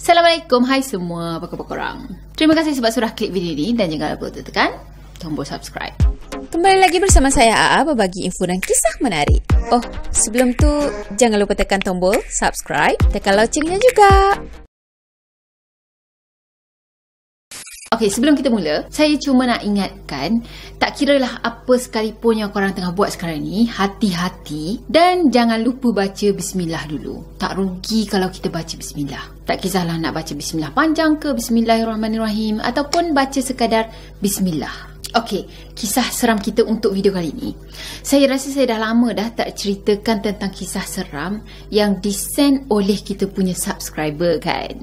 Assalamualaikum, hai semua, apa khabar korang? Terima kasih sebab sudah klik video ini dan jangan lupa untuk tekan tombol subscribe. Kembali lagi bersama saya AA berbagi info dan kisah menarik. Oh, sebelum tu jangan lupa tekan tombol subscribe, tekan loncengnya juga. Okey, sebelum kita mula, saya cuma nak ingatkan, tak kiralah apa sekalipun yang korang tengah buat sekarang ni, hati-hati dan jangan lupa baca bismillah dulu. Tak rugi kalau kita baca bismillah. Tak kisahlah nak baca bismillah panjang ke, bismillahirrahmanirrahim ataupun baca sekadar bismillah. Okey, kisah seram kita untuk video kali ni. Saya rasa saya dah lama dah tak ceritakan tentang kisah seram yang disend oleh kita punya subscriber kan.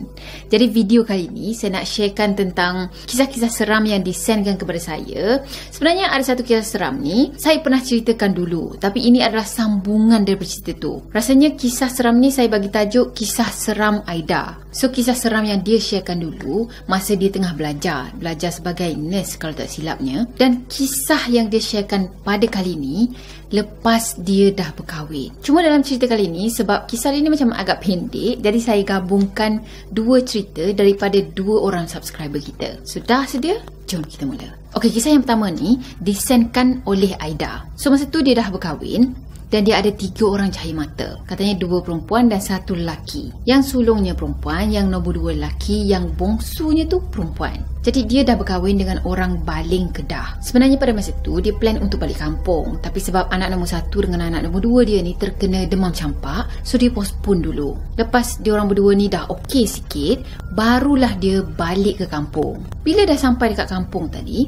Jadi video kali ni saya nak sharekan tentang kisah-kisah seram yang disendkan kepada saya. Sebenarnya ada satu kisah seram ni saya pernah ceritakan dulu, tapi ini adalah sambungan daripada cerita tu. Rasanya kisah seram ni saya bagi tajuk Kisah Seram Aida. So kisah seram yang dia sharekan dulu masa dia tengah belajar sebagai nurse kalau tak silapnya. Dan kisah yang dia sharekan pada kali ni lepas dia dah berkahwin. Cuma dalam cerita kali ni, sebab kisah ini macam agak pendek, jadi saya gabungkan dua cerita daripada dua orang subscriber kita. Sudah sedia? Jom kita mula. Okey, kisah yang pertama ni disendkan oleh Aida. So masa tu dia dah berkahwin dan dia ada 3 orang cahaya mata. Katanya 2 perempuan dan 1 lelaki. Yang sulungnya perempuan, yang nombor 2 lelaki, yang bongsunya tu perempuan. Jadi dia dah berkahwin dengan orang Baling Kedah. Sebenarnya pada masa tu dia plan untuk balik kampung, tapi sebab anak nombor 1 dengan anak nombor 2 dia ni terkena demam campak, so dia postpone dulu. Lepas dia orang berdua ni dah okey sikit, barulah dia balik ke kampung. Bila dah sampai dekat kampung tadi,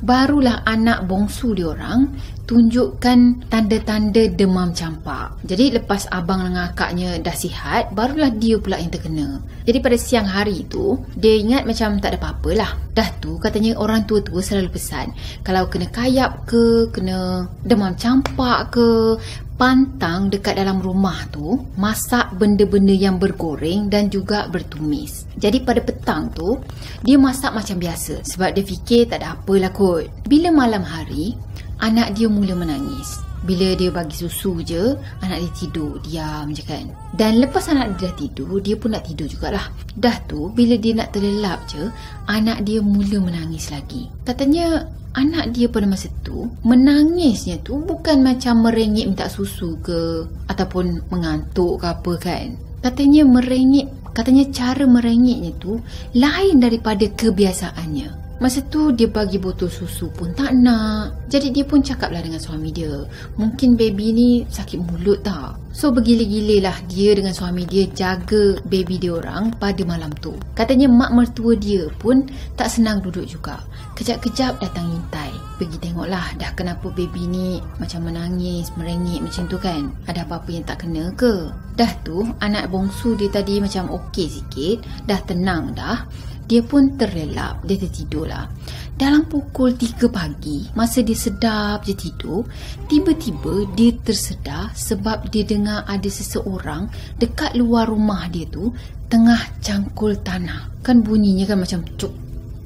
barulah anak bongsu dia orang tunjukkan tanda-tanda demam campak. Jadi lepas abang dengan akaknya dah sihat, barulah dia pula yang terkena. Jadi pada siang hari tu, dia ingat macam tak ada apa-apa lah. Dah tu katanya orang tua-tua selalu pesan, kalau kena kayap ke, kena demam campak ke, pantang dekat dalam rumah tu masak benda-benda yang bergoreng dan juga bertumis. Jadi pada petang tu dia masak macam biasa sebab dia fikir tak ada apalah kot. Bila malam hari, anak dia mula menangis. Bila dia bagi susu je, anak dia tidur diam je kan. Dan lepas anak dia dah tidur, dia pun nak tidur jugalah. Dah tu bila dia nak terlelap je, anak dia mula menangis lagi. Katanya anak dia pada masa tu menangisnya tu bukan macam merengek minta susu ke ataupun mengantuk ke apa kan. Katanya merengek, katanya cara merengeknya tu lain daripada kebiasaannya. Masa tu dia bagi botol susu pun tak nak. Jadi dia pun cakaplah dengan suami dia, mungkin baby ni sakit mulut tak. So bergila-gila lah dia dengan suami dia jaga baby dia orang pada malam tu. Katanya mak mertua dia pun tak senang duduk juga. Kejap-kejap datang intai, pergi tengoklah dah kenapa baby ni macam menangis, merengek macam tu kan. Ada apa-apa yang tak kena ke? Dah tu anak bongsu dia tadi macam okey sikit, dah tenang dah. Dia pun terlelap, dia tertidur lah. Dalam pukul 3 pagi, masa dia sedap je tidur, tiba-tiba dia tersedar sebab dia dengar ada seseorang dekat luar rumah dia tu tengah cangkul tanah. Kan bunyinya kan macam cuk,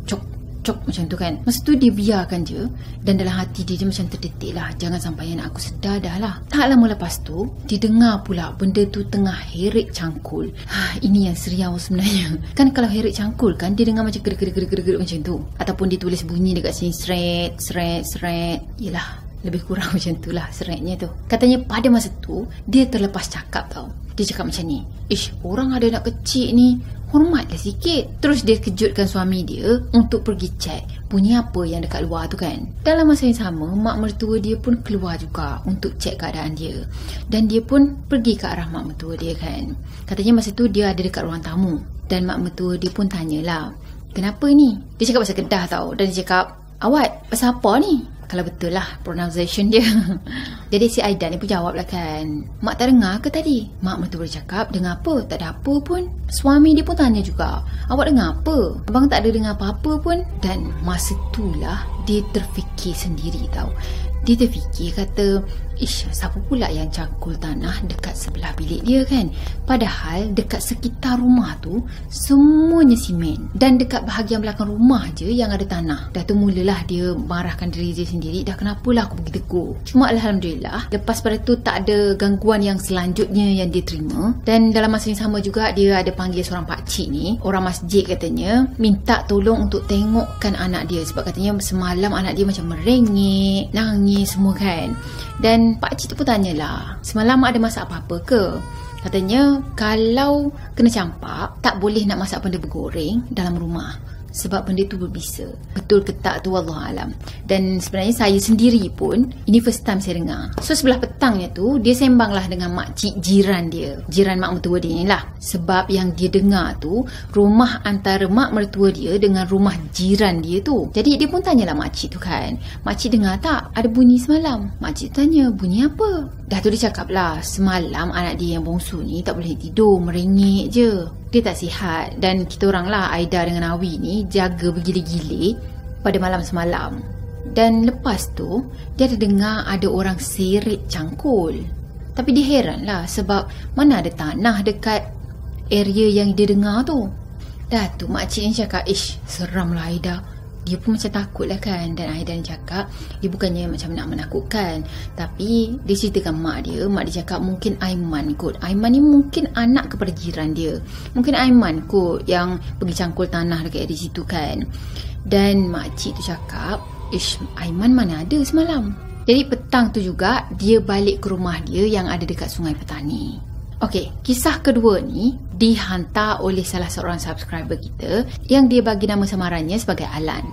cuk, cuk macam tu kan. Masa tu dia biarkan je dan dalam hati dia macam terdetik lah, jangan sampai anak aku sedar dah lah. Tak lama lepas tu, dia dengar pula benda tu tengah heret cangkul. Ini yang seriau sebenarnya. Kan kalau heret cangkul kan, dia dengar macam gerak-gerak macam tu. Ataupun dia tulis bunyi dekat sini, seret, seret, seret. Yelah, lebih kurang macam tu lah seretnya tu. Katanya pada masa tu, dia terlepas cakap tau. Dia cakap macam ni, ish, orang ada anak kecil ni, hormatlah sikit. Terus dia kejutkan suami dia untuk pergi cek bunyi apa yang dekat luar tu kan. Dalam masa yang sama, mak mertua dia pun keluar juga untuk cek keadaan dia. Dan dia pun pergi ke arah mak mertua dia kan. Katanya masa tu dia ada dekat ruang tamu. Dan mak mertua dia pun tanyalah, kenapa ni? Dia cakap pasal Kedah tau. Dan dia cakap, awak pasal apa ni? Kalau betul lah pronunciation dia. Jadi si Aida ni pun jawab lah kan, mak tak dengar ke tadi? Mak mertua dia cakap, dengar apa? Tak ada apa pun. Suami dia pun tanya juga, awak dengar apa? Abang tak ada dengar apa-apa pun. Dan masa itulah dia terfikir sendiri tau. Dia terfikir kata, siapa pula yang cangkul tanah dekat sebelah bilik dia kan? Padahal dekat sekitar rumah tu semuanya simen, dan dekat bahagian belakang rumah je yang ada tanah. Dah tu mulalah dia marahkan diri dia sendiri. Dah kenapalah aku pergi tegur. Cuma Alhamdulillah, lepas pada tu tak ada gangguan yang selanjutnya yang dia terima. Dan dalam masa yang sama juga, dia ada panggil seorang pakcik ni, orang masjid katanya, minta tolong untuk tengokkan anak dia. Sebab katanya semalam anak dia macam merengek, nangis semua kan. Dan pakcik tu pun tanyalah, semalam ada masak apa-apa ke? Katanya kalau kena campak, tak boleh nak masak benda bergoreng dalam rumah, sebab benda tu berbisa. Betul ke tak tu Wallahualam. Dan sebenarnya saya sendiri pun ini first time saya dengar. So sebelah petangnya tu dia sembanglah dengan makcik jiran dia, jiran mak mertua dia ni lah. Sebab yang dia dengar tu rumah antara mak mertua dia dengan rumah jiran dia tu. Jadi dia pun tanyalah makcik tu kan, makcik dengar tak ada bunyi semalam? Makcik tanya, bunyi apa? Dah tu dia cakap lah, semalam anak dia yang bongsu ni tak boleh tidur, merengek je. Dia tak sihat. Dan kita orang lah, Aida dengan Awi ni, jaga bergila-gila pada malam semalam. Dan lepas tu dia ada dengar ada orang seret cangkul. Tapi dia heran lah, sebab mana ada tanah dekat area yang dia dengar tu. Dah tu makcik ni cakap, seram lah Aida. Dia pun macam takut lah kan. Dan Aida ni cakap, dia bukannya macam nak menakutkan, tapi dia ceritakan mak dia cakap mungkin Aiman kot. Aiman ni mungkin anak kepada jiran dia. Mungkin Aiman kot yang pergi cangkul tanah dekat area situ kan. Dan makcik tu cakap, Aiman mana ada semalam. Jadi petang tu juga dia balik ke rumah dia yang ada dekat Sungai Petani. Okey, kisah kedua ni dihantar oleh salah seorang subscriber kita yang dia bagi nama samarannya sebagai Alan,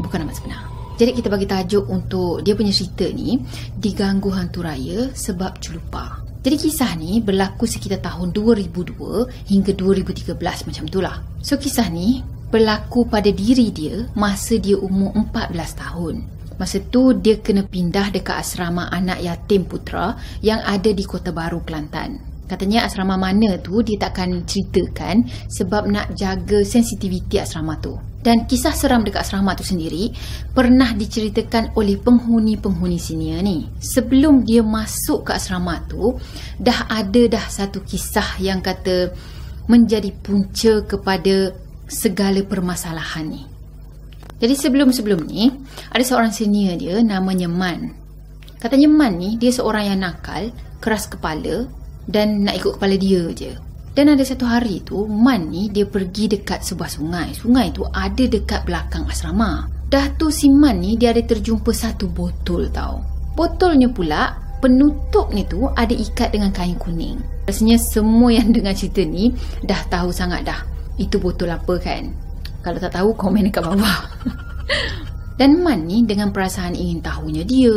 bukan nama sebenar. Jadi kita bagi tajuk untuk dia punya cerita ni, diganggu hantu raya sebab celupa. Jadi kisah ni berlaku sekitar tahun 2002 hingga 2013 macam tu lah. So kisah ni berlaku pada diri dia masa dia umur 14 tahun. Masa tu dia kena pindah dekat asrama anak yatim putera yang ada di Kota Baru, Kelantan. Katanya asrama mana tu dia takkan ceritakan sebab nak jaga sensitiviti asrama tu. Dan kisah seram dekat asrama tu sendiri pernah diceritakan oleh penghuni-penghuni senior ni. Sebelum dia masuk ke asrama tu, dah ada satu kisah yang kata menjadi punca kepada segala permasalahan ni. Jadi sebelum ni ada seorang senior dia namanya Man. Katanya Man ni dia seorang yang nakal, keras kepala dan nak ikut kepala dia je. Dan ada satu hari tu, Man ni dia pergi dekat sebuah sungai. Sungai tu ada dekat belakang asrama. Dah tu si Man ni dia ada terjumpa satu botol tau. Botolnya pula penutup ni tu ada ikat dengan kain kuning. Rasanya semua yang dengar cerita ni dah tahu sangat dah itu botol apa kan. Kalau tak tahu komen dekat bawah. Dan Man ni dengan perasaan ingin tahunya dia,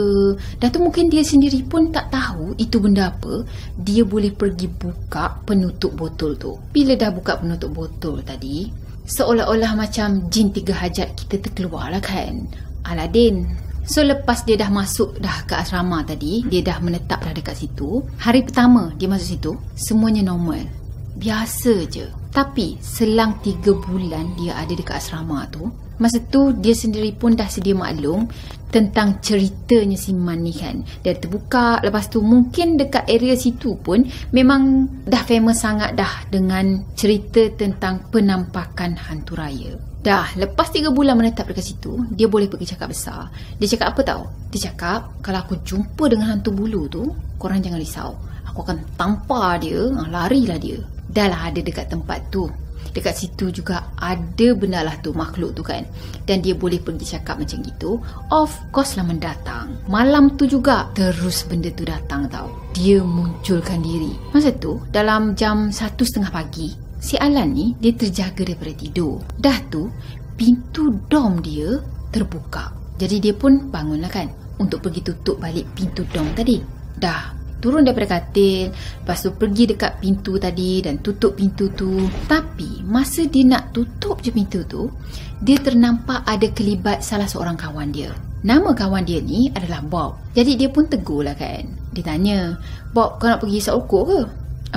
dah tu mungkin dia sendiri pun tak tahu itu benda apa, dia boleh pergi buka penutup botol tu. Bila dah buka penutup botol tadi, seolah-olah macam jin 3 hajat kita terkeluar lah kan, Aladin. So lepas dia dah masuk dah ke asrama tadi, dia dah menetap dah dekat situ. Hari pertama dia masuk situ, semuanya normal, biasa je. Tapi selang 3 bulan dia ada dekat asrama tu, masa tu dia sendiri pun dah sedia maklum tentang ceritanya si Man ni kan. Dia terbuka. Lepas tu mungkin dekat area situ pun memang dah famous sangat dah dengan cerita tentang penampakan hantu raya. Dah lepas 3 bulan menetap dekat situ, dia boleh pergi cakap besar. Dia cakap apa tau? Dia cakap, kalau aku jumpa dengan hantu bulu tu, korang jangan risau, aku akan tampar dia, larilah dia. Dah lah ada dekat tempat tu. Dekat situ juga ada benda lah tu, makhluk tu kan. Dan dia boleh pergi cakap macam gitu. Of course lah mendatang. Malam tu juga terus benda tu datang tau. Dia munculkan diri. Masa tu dalam jam 1:30 pagi, si Alan ni dia terjaga daripada tidur. Dah tu pintu dom dia terbuka. Jadi dia pun bangun lah kan untuk pergi tutup balik pintu dom tadi. Dah turun daripada katil, lepas tu pergi dekat pintu tadi dan tutup pintu tu. Tapi masa dia nak tutup je pintu tu, dia ternampak ada kelibat salah seorang kawan dia. Nama kawan dia ni adalah Bob. Jadi dia pun tegur lah kan. Dia tanya, Bob, kau nak pergi isap rokok ke?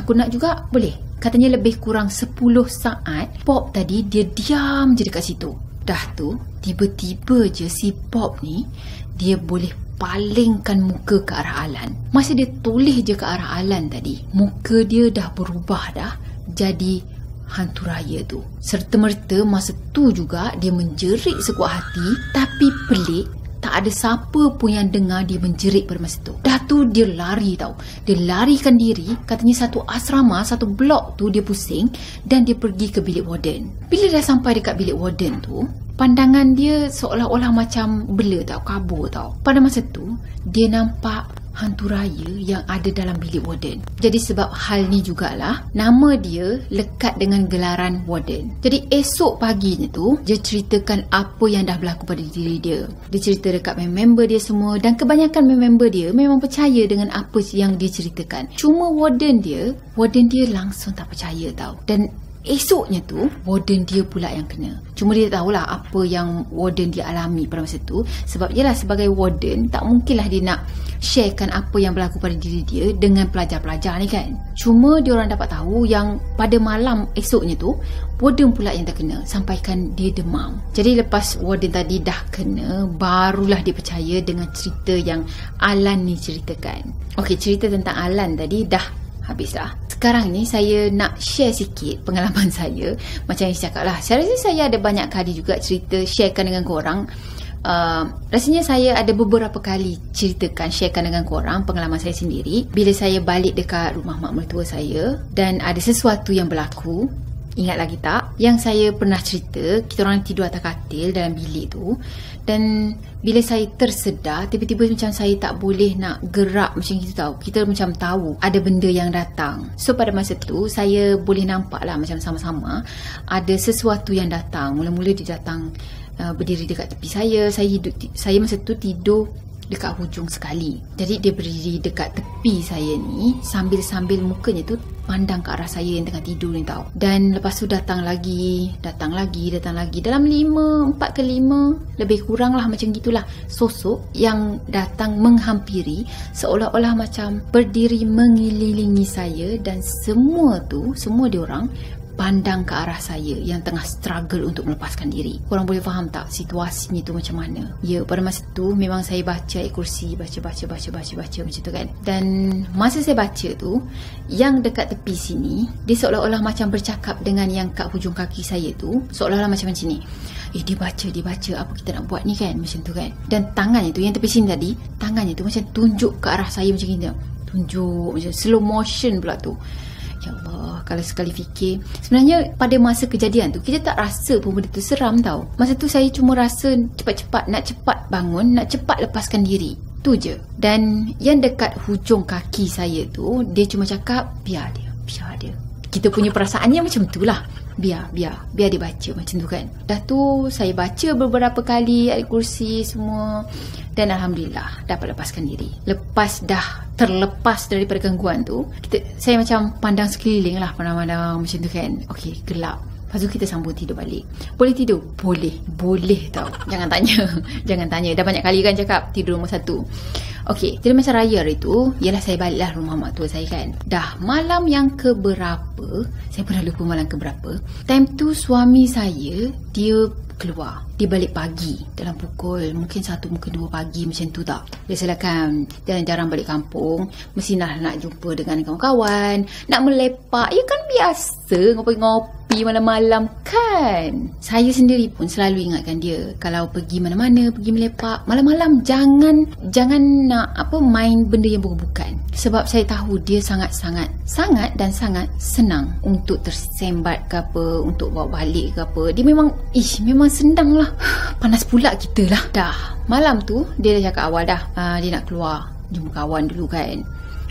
Aku nak juga, boleh? Katanya lebih kurang 10 saat Bob tadi dia diam je dekat situ. Dah tu tiba-tiba je si Bob ni dia boleh palingkan muka ke arah Alan. Masa dia toleh je ke arah Alan tadi, muka dia dah berubah dah jadi hantu raya tu. Serta-merta masa tu juga dia menjerit sekuat hati, tapi pelik, tak ada siapa pun yang dengar dia menjerit pada masa tu. Dah tu dia lari tau. Dia larikan diri, katanya satu asrama, satu blok tu dia pusing dan dia pergi ke bilik warden. Bila dah sampai dekat bilik warden tu, pandangan dia seolah-olah macam bela tau, kabur tau. Pada masa tu, dia nampak hantu raya yang ada dalam bilik warden. Jadi sebab hal ni jugalah, nama dia lekat dengan gelaran warden. Jadi esok paginya tu, dia ceritakan apa yang dah berlaku pada diri dia. Dia cerita dekat member dia semua dan kebanyakan member dia memang percaya dengan apa yang dia ceritakan. Cuma warden dia langsung tak percaya tau. Dan esoknya tu, warden dia pula yang kena. Cuma dia tahulah apa yang warden dia alami pada masa tu. Sebab yelah, sebagai warden, tak mungkinlah dia nak sharekan apa yang berlaku pada diri dia dengan pelajar-pelajar ni kan. Cuma diorang dapat tahu yang pada malam esoknya tu, warden pula yang terkena, sampaikan dia demam. Jadi lepas warden tadi dah kena, barulah dia percaya dengan cerita yang Alan ni ceritakan. Okey, cerita tentang Alan tadi dah habislah. Sekarang ni saya nak share sikit pengalaman saya. Macam yang saya cakap lah, saya rasa saya ada banyak kali juga cerita, sharekan dengan korang. Rasanya saya ada beberapa kali ceritakan, sharekan dengan korang pengalaman saya sendiri bila saya balik dekat rumah mak mertua saya dan ada sesuatu yang berlaku. Ingat lagi tak? Yang saya pernah cerita, kita orang tidur atas katil dalam bilik tu. Dan bila saya tersedar, tiba-tiba macam saya tak boleh nak gerak macam itu tau. Kita macam tahu ada benda yang datang. So pada masa tu, saya boleh nampak lah macam sama-sama ada sesuatu yang datang. Mula-mula dia datang berdiri dekat tepi saya. Saya masa tu tidur dekat hujung sekali. Jadi dia berdiri dekat tepi saya ni, sambil mukanya tu pandang ke arah saya yang tengah tidur ni tau. Dan lepas tu datang lagi. Dalam 4 ke 5 lebih kurang lah macam gitulah, sosok yang datang menghampiri, seolah-olah macam berdiri mengelilingi saya. Dan semua diorang pandang ke arah saya yang tengah struggle untuk melepaskan diri. Korang boleh faham tak situasinya tu macam mana? Ya, pada masa tu memang saya baca ayat kursi, baca macam tu kan. Dan masa saya baca tu, yang dekat tepi sini, dia seolah-olah macam bercakap dengan yang kat hujung kaki saya tu, seolah-olah macam ni. Dia baca apa kita nak buat ni kan, macam tu kan. Dan tangannya tu, yang tepi sini tadi, tangannya tu macam tunjuk ke arah saya macam ni. Tunjuk macam slow motion pula tu. Ya Allah, kalau sekali fikir, sebenarnya pada masa kejadian tu kita tak rasa pun benda tu seram tau. Masa tu saya cuma rasa nak cepat bangun, nak cepat lepaskan diri, tu je. Dan yang dekat hujung kaki saya tu, dia cuma cakap, biar dia. Kita punya perasaannya macam tu lah, biar dia baca macam tu kan. Dah tu saya baca beberapa kali ayat kursi semua, dan Alhamdulillah dapat lepaskan diri. Lepas dah terlepas daripada gangguan tu, saya macam pandang sekeliling lah, pandang macam tu kan. Okey, gelap. Lepas tu kita sambung tidur balik. Boleh tidur? Boleh tau. Jangan tanya. Dah banyak kali kan cakap tidur nombor 1. Okey, jadi masa raya hari tu, ialah saya baliklah rumah mak tua saya kan. Dah malam yang keberapa, saya pernah lupa malam keberapa. Time tu suami saya, dia keluar. Dia balik pagi, dalam pukul mungkin 1, mungkin 2 pagi macam tu tak. Biasalah kan, jarang balik kampung, mestilah nak jumpa dengan kawan-kawan, nak melepak. Ya kan biasa, ngopi-ngopi malam-malam kan. Saya sendiri pun selalu ingatkan dia, kalau pergi mana-mana, pergi melepak malam-malam, jangan nak main benda yang bukan. Sebab saya tahu dia sangat senang untuk tersembat ke apa, untuk bawa balik ke apa. Dia memang senang lah. Panas pula kita lah. Dah malam tu dia dah cakap awal dah, dia nak keluar jumpa kawan dulu kan.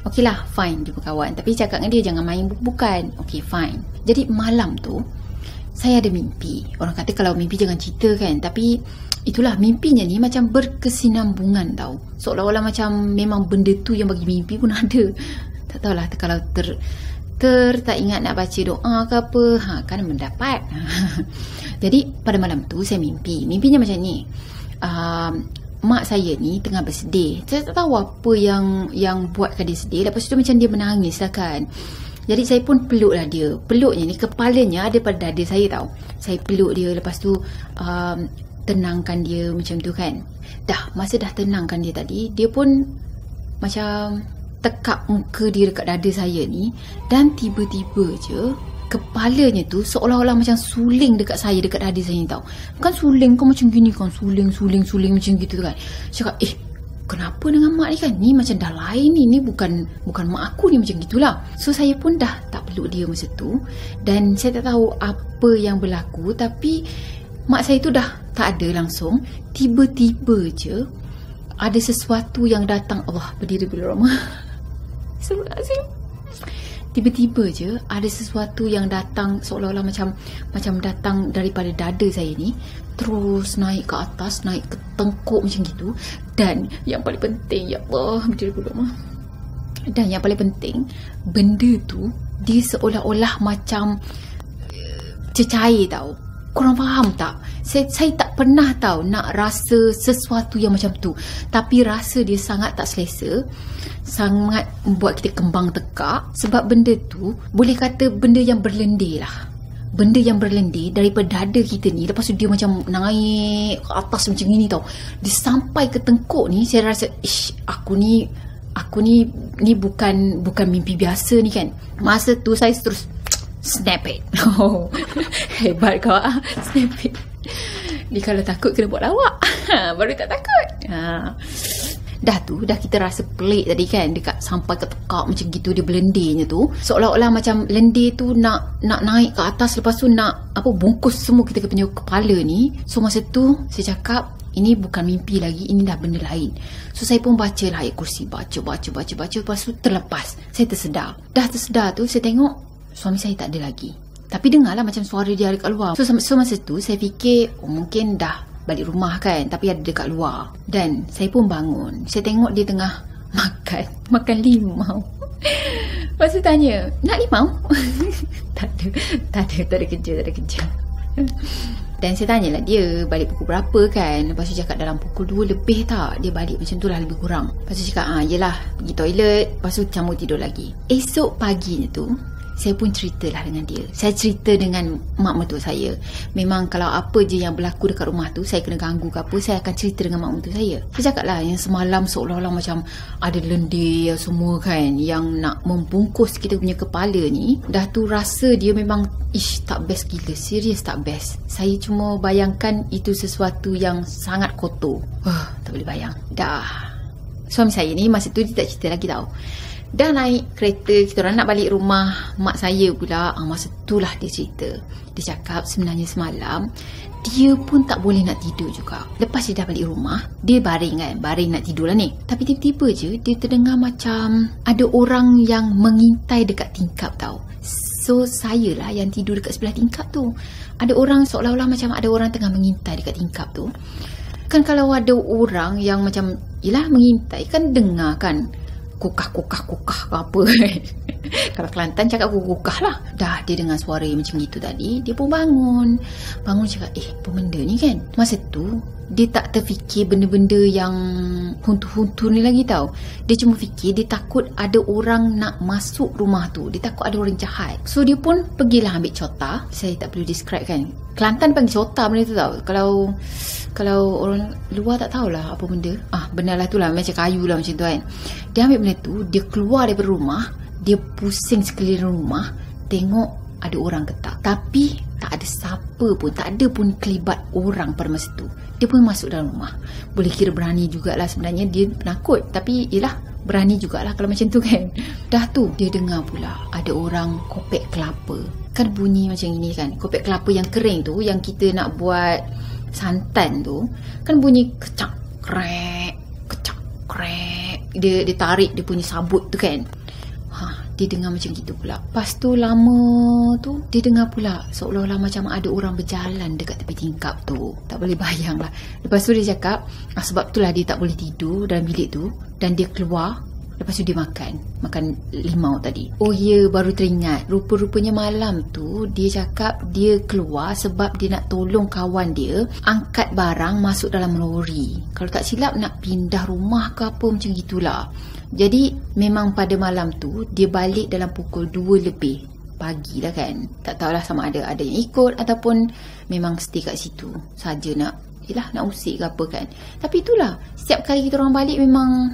Okey lah, fine, jumpa kawan. Tapi cakap dengan dia jangan main bukan. Okey, fine. Jadi malam tu saya ada mimpi. Orang kata kalau mimpi jangan cerita kan, tapi itulah mimpinya ni macam berkesinambungan tau. Seolah-olah macam memang benda tu yang bagi mimpi pun ada. Tak tahulah kalau tak ingat nak baca doa ke apa, kan mendapat. Jadi pada malam tu saya mimpinya macam ni. Mak saya ni tengah bersedih. Saya tak tahu apa yang buatkan dia sedih. Lepas tu macam dia menangis lah kan. Jadi saya pun peluklah dia. Peluknya ni, kepalanya ada pada dada saya tau. Saya peluk dia. Lepas tu tenangkan dia macam tu kan. Masa dah tenangkan dia tadi, dia pun macam tekap muka dia dekat dada saya ni. Dan tiba-tiba je kepalanya tu seolah-olah macam suling dekat saya, dekat dada saya ni tau. Bukan suling kau macam gini kan, suling macam gitu kan. Cakap, kenapa dengan mak ni kan? Ni macam dah lain ni. Ni bukan mak aku ni, macam gitulah. So saya pun dah tak peluk dia masa tu. Dan saya tak tahu apa yang berlaku. Tapi mak saya tu dah tak ada langsung. Tiba-tiba je ada sesuatu yang datang. Allah, berdiri bila Rama. Tiba-tiba je ada sesuatu yang datang, seolah-olah macam datang daripada dada saya ni, terus naik ke atas, naik ke tengkuk macam gitu. Dan yang paling penting, ya Allah, berdiri bila Rama. Dan yang paling penting, benda tu dia seolah-olah macam cecair tau. Korang faham tak? Saya tak pernah tahu nak rasa sesuatu yang macam tu. Tapi rasa dia sangat tak selesa. Sangat membuat kita kembang tekak. Sebab benda tu boleh kata benda yang berlendir lah. Benda yang berlendir daripada dada kita ni. Lepas tu dia macam naik ke atas macam ni tau. Dia sampai ke tengkuk ni. Saya rasa aku ni bukan mimpi biasa ni kan. Masa tu saya terus snap it. Hebat kau. Snap it. Ni kalau takut kena buat lawak. Baru tak takut. Dah kita rasa pelik tadi kan. Dekat sampai ke tekak macam gitu, dia belendirnya tu seolah-olah macam lendir tu nak naik ke atas. Lepas tu nak bungkus semua kita punya kepala ni. So masa tu saya cakap, ini bukan mimpi lagi, ini dah benda lain. So saya pun baca lah ayat kursi. Baca. Lepas tu terlepas. Saya tersedar. Dah tersedar tu saya tengok suami saya tak ada lagi. Tapi dengarlah macam suara dia ada kat luar. So masa tu saya fikir, mungkin dah balik rumah kan. Tapi ada dekat luar. Dan saya pun bangun. Saya tengok dia tengah makan limau. Lepas tu tanya, nak limau? Tak ada kerja. Dan saya tanyalah dia balik pukul berapa kan. Lepas tu cakap dalam pukul 2 lebih tak. Dia balik macam tu lah, lebih kurang. Lepas tu cakap, yelah, pergi toilet. Lepas tu sambung tidur lagi. Esok paginya tu saya pun ceritalah dengan dia. Saya cerita dengan mak mertua saya. Memang kalau apa je yang berlaku dekat rumah tu, saya kena ganggu ke apa, saya akan cerita dengan mak mertua saya. Saya cakap lah yang semalam seolah-olah macam ada lendir semua kan, yang nak membungkus kita punya kepala ni. Dah tu rasa dia memang tak best gila. Serius tak best. Saya cuma bayangkan itu sesuatu yang sangat kotor. Tak boleh bayang. Dah. Suami saya ni masa tu dia tak cerita lagi tau. Dah naik kereta, kita orang nak balik rumah mak saya pula. Masa itulah dia cerita. Dia cakap sebenarnya semalam dia pun tak boleh nak tidur juga. Lepas dia dah balik rumah, dia baring nak tidur lah ni. Tapi tiba-tiba je dia terdengar macam ada orang yang mengintai dekat tingkap tau. So saya lah yang tidur dekat sebelah tingkap tu. Ada orang, seolah-olah macam ada orang tengah mengintai dekat tingkap tu. Kan kalau ada orang yang macam mengintai, kan dengar kan kukah ke apa kan. Kalau Kelantan cakap kukah lah. Dah dia dengar suara macam gitu tadi. Dia pun bangun cakap, apa benda ni kan. Masa tu dia tak terfikir benda-benda yang huntu-huntu ni lagi tau. Dia cuma fikir dia takut ada orang nak masuk rumah tu. Dia takut ada orang jahat. So dia pun pergilah ambil cota. Saya tak perlu describe kan. Kelantan panggil cota benda tu tau. Kalau orang luar tak tahulah apa benda. Benar lah tu lah, macam kayu lah macam tu kan. Dia ambil benda tu, dia keluar daripada rumah. Dia pusing sekeliling rumah, tengok ada orang ke tak. Tapi tak ada siapa pun, tak ada pun kelibat orang pada masa tu. Dia pun masuk dalam rumah. Boleh kira berani jugalah sebenarnya. Dia penakut, tapi berani jugalah kalau macam tu kan. Dah tu dia dengar pula ada orang kopek kelapa. Kan bunyi macam ini kan, kopek kelapa yang kering tu, yang kita nak buat santan tu, kan bunyi kecak krek. Dia tarik dia punya sabut tu kan. Dia dengar macam gitu pula. Lepas tu lama tu dia dengar pula seolah-olah macam ada orang berjalan dekat tepi tingkap tu. Tak boleh bayang lah. Lepas tu dia cakap sebab itulah dia tak boleh tidur dalam bilik tu. Dan dia keluar. Lepas tu dia makan limau tadi. Oh ya, baru teringat. Rupa-rupanya malam tu dia cakap dia keluar sebab dia nak tolong kawan dia angkat barang masuk dalam lori. Kalau tak silap nak pindah rumah ke apa macam gitulah. Jadi memang pada malam tu dia balik dalam pukul 2 lebih pagi lah kan. Tak tahulah sama ada yang ikut ataupun memang stay kat situ saja nak yelah nak usik ke apa kan. Tapi itulah, setiap kali kita orang balik memang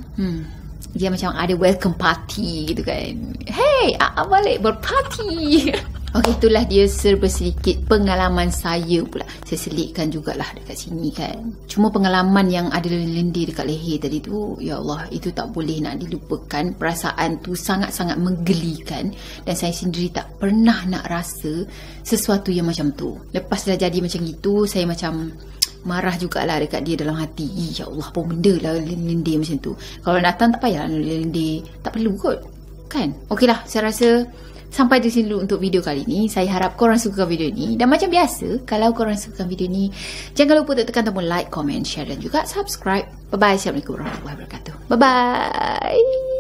dia macam ada welcome party gitu kan. Hey, balik berparti. Okey, itulah dia serba sedikit pengalaman saya pula. Saya selitkan jugalah dekat sini kan. Cuma pengalaman yang ada lendir dekat leher tadi tu, ya Allah, itu tak boleh nak dilupakan. Perasaan tu sangat-sangat menggelikan. Dan saya sendiri tak pernah nak rasa sesuatu yang macam tu. Lepas dah jadi macam itu, saya macam marah jugalah dekat dia dalam hati. Ya Allah, apa benda lah lendir macam tu. Kalau datang tak payah lendir. Tak perlu kot kan. Okeylah, saya rasa sampai di sini dulu untuk video kali ni. Saya harap korang suka video ni. Dan macam biasa, kalau korang suka video ni, jangan lupa untuk tekan tombol like, comment, share dan juga subscribe. Bye-bye. Assalamualaikum warahmatullahi wabarakatuh. Bye-bye.